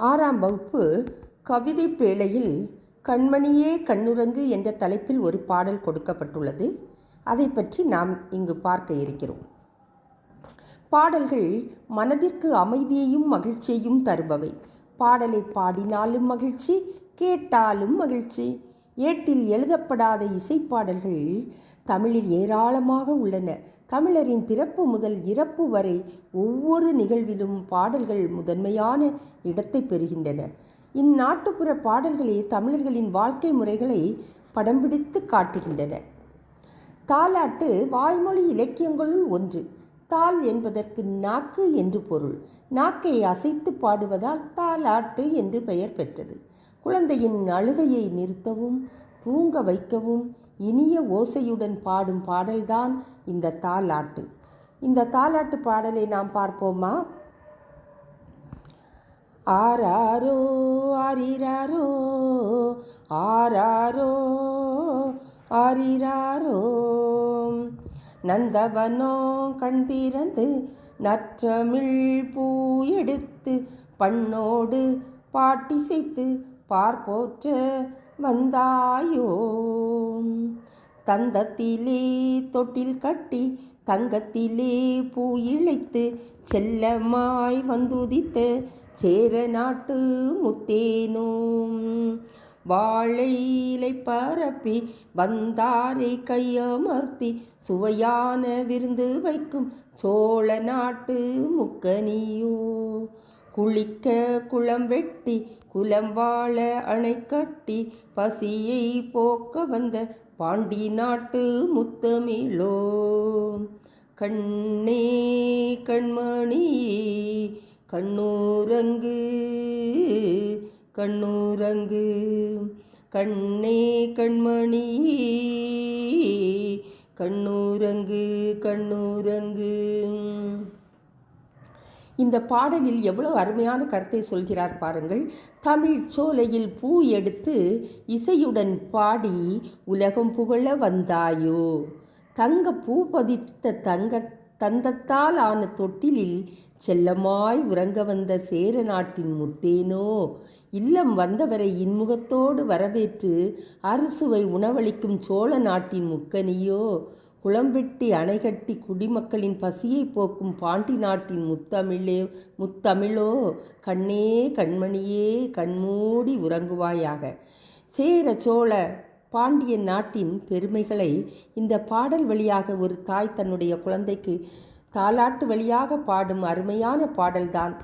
6ஆம் வகுப்பு கவிதை பேழையில் கண்மணியே கண்ணுறங்கு என்ற தலைப்பில் ஒரு பாடல் கொடுக்கப்பட்டுள்ளது. அதை பற்றி நாம் இங்கு பார்க்க இருக்கிறோம். பாடல்கள் மனதிற்கு அமைதியையும் மகிழ்ச்சியையும் தருபவை. பாடலை பாடினாலும் மகிழ்ச்சி, கேட்டாலும் மகிழ்ச்சி. ஏட்டில் எழுதப்படாத இசைப்பாடல்கள் தமிழில் ஏராளமாக உள்ளன. தமிழரின் பிறப்பு முதல் இறப்பு வரை ஒவ்வொரு நிகழ்விலும் பாடல்கள் முதன்மையான இடத்தை பெறுகின்றன. இந்நாட்டுப்புற பாடல்களே தமிழர்களின் வாழ்க்கை முறைகளை படம் பிடித்து காட்டுகின்றன. தாலாட்டு வாய்மொழி இலக்கியங்களுள் ஒன்று. தால் என்பதற்கு நாக்கு என்று பொருள். நாக்கை அசைத்து பாடுவதால் தாலாட்டு என்று பெயர் பெற்றது. குழந்தையின் அழுகையை நிறுத்தவும் தூங்க வைக்கவும் இனிய ஓசையுடன் பாடும் பாடல்தான் இந்த தாலாட்டு. இந்த தாலாட்டு பாடலை நாம் பார்ப்போமா? ஆராரோ ஆரிராரோ ஆராரோ ஆரிராரோ, நந்தவனோ கண் திறந்து நற்றமிழ் பூ எடுத்து பண்ணோடு பாட்டிசைத்து பார்ப்போற்ற வந்தாயோ. தந்தத்திலே தொட்டில் கட்டி தங்கத்திலே பூ இழைத்து செல்லமாய் வந்துதித்த சேர நாட்டு முத்தேனோம். வாழையிலை பரப்பி வந்தாரை கையமர்த்தி சுவையான விருந்து வைக்கும் சோழ நாட்டு முக்கனியோ. குளிக்க குளம் வெட்டி குலம் வாழ அணை கட்டி பசியை போக்க வந்த பாண்டி நாட்டு முத்தமிழோ. கண்ணே கண்மணியே கண்ணூரங்கு கண்ணூரங்கு, கண்ணே கண்மணியே கண்ணூரங்கு கண்ணூரங்கு. இந்த பாடலில் எவ்வளவு அருமையான கருத்தை சொல்கிறார் பாருங்கள். தமிழ் சோலையில் பூ எடுத்து இசையுடன் பாடி உலகம் புகழ வந்தாயோ. தங்க பூ பதித்த தந்தத்தால் ஆன தொட்டிலில் செல்லமாய் உறங்க வந்த சேர நாட்டின் முத்தேனோ. இல்லம் வந்தவரை இன்முகத்தோடு வரவேற்று அறுசுவை உணவளிக்கும் சோழ நாட்டின் முக்கனியோ. குளம்பெட்டி அணைகட்டி குடிமக்களின் பசியை போக்கும் பாண்டி நாட்டின் முத்தமிழோ. கண்ணே கண்மணியே கண்மூடி உறங்குவாயாக. சேர சோழ பாண்டிய நாட்டின் பெருமைகளை இந்த பாடல் வழியாக ஒரு தாய் தன்னுடைய குழந்தைக்கு தாலாட்டு வழியாக பாடும் அருமையான பாடல்தான்